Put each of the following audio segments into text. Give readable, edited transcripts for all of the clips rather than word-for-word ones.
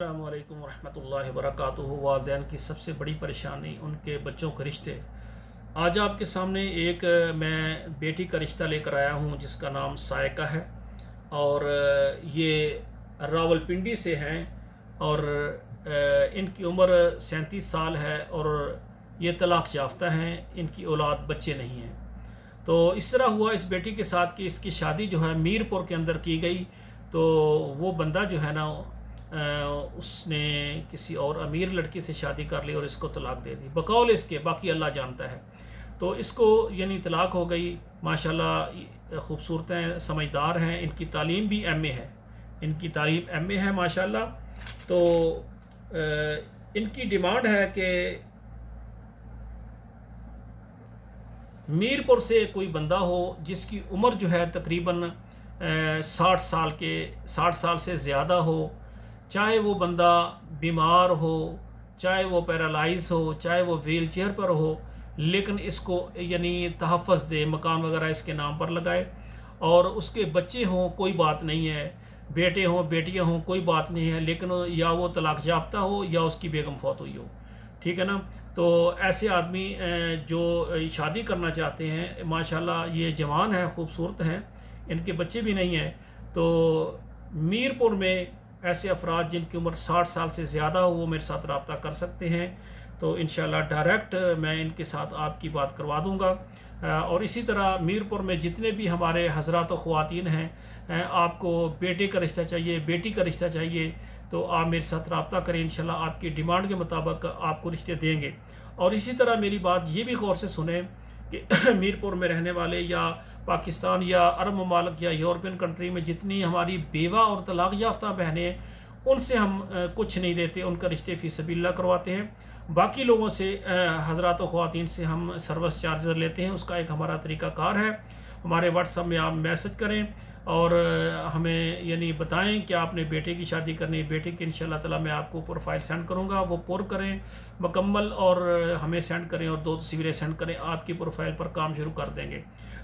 السلام علیکم ورحمۃ اللہ وبرکاتہ۔ والدین کی سب سے بڑی پریشانی ان کے بچوں کے رشتے۔ آج آپ کے سامنے ایک میں بیٹی کا رشتہ لے کر آیا ہوں جس کا نام سائقہ ہے، اور یہ راول پنڈی سے ہیں، اور ان کی عمر 37 سال ہے، اور یہ طلاق یافتہ ہیں، ان کی اولاد بچے نہیں ہیں۔ تو اس طرح ہوا اس بیٹی کے ساتھ کہ اس کی شادی جو ہے میر پور کے اندر کی گئی، تو وہ بندہ جو ہے نا اس نے کسی اور امیر لڑکی سے شادی کر لی اور اس کو طلاق دے دی بقول اس کے، باقی اللہ جانتا ہے۔ تو اس کو یعنی طلاق ہو گئی۔ ماشاءاللہ خوبصورت ہیں، سمجھدار ہیں، ان کی تعلیم بھی ایم اے ہے، ان کی تعلیم ایم اے ہے ماشاءاللہ۔ تو ان کی ڈیمانڈ ہے کہ میر پور سے کوئی بندہ ہو جس کی عمر جو ہے تقریباً 60 سال سے زیادہ ہو، چاہے وہ بندہ بیمار ہو، چاہے وہ پیرالائز ہو، چاہے وہ ویل چیئر پر ہو، لیکن اس کو یعنی تحفظ دے، مکان وغیرہ اس کے نام پر لگائے، اور اس کے بچے ہوں کوئی بات نہیں ہے، بیٹے ہوں بیٹیاں ہوں کوئی بات نہیں ہے، لیکن یا وہ طلاق یافتہ ہو یا اس کی بیگم فوت ہوئی ہو، ٹھیک ہے نا۔ تو ایسے آدمی جو شادی کرنا چاہتے ہیں، ماشاءاللہ یہ جوان ہیں، خوبصورت ہیں، ان کے بچے بھی نہیں ہیں، تو میر پور میں ایسے افراد جن کی عمر 60 سال سے زیادہ ہو وہ میرے ساتھ رابطہ کر سکتے ہیں۔ تو انشاءاللہ ڈائریکٹ میں ان کے ساتھ آپ کی بات کروا دوں گا۔ اور اسی طرح میر پور میں جتنے بھی ہمارے حضرات و خواتین ہیں، آپ کو بیٹے کا رشتہ چاہیے، بیٹی کا رشتہ چاہیے، تو آپ میرے ساتھ رابطہ کریں، انشاءاللہ آپ کی ڈیمانڈ کے مطابق آپ کو رشتے دیں گے۔ اور اسی طرح میری بات یہ بھی غور سے سنیں کہ میر پور میں رہنے والے یا پاکستان یا عرب ممالک یا یورپین کنٹری میں جتنی ہماری بیوہ اور طلاق یافتہ بہنیں ہیں، ان سے ہم کچھ نہیں لیتے، ان کا رشتے فی سبیل اللہ کرواتے ہیں۔ باقی لوگوں سے حضرات و خواتین سے ہم سروس چارجر لیتے ہیں، اس کا ایک ہمارا طریقہ کار ہے۔ ہمارے واٹس ایپ میں آپ میسج کریں اور ہمیں یعنی بتائیں کہ آپ نے بیٹے کی شادی کرنی ہے، بیٹے کی انشاءاللہ تعالیٰ میں آپ کو پروفائل سینڈ کروں گا، وہ پر کریں مکمل اور ہمیں سینڈ کریں، اور 2 تصویریں سینڈ کریں، آپ کی پروفائل پر کام شروع کر دیں گے۔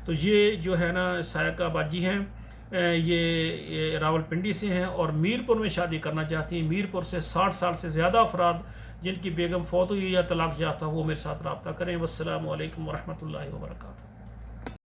تو یہ جو ہے نا سائقہ باجی ہیں، یہ راول پنڈی سے ہیں اور میر پور میں شادی کرنا چاہتی ہیں۔ میر پور سے 60 سال سے زیادہ افراد جن کی بیگم فوت ہوئی یا طلاق یافتہ، وہ میرے ساتھ رابطہ کریں۔ والسلام علیکم ورحمۃ اللہ وبرکاتہ۔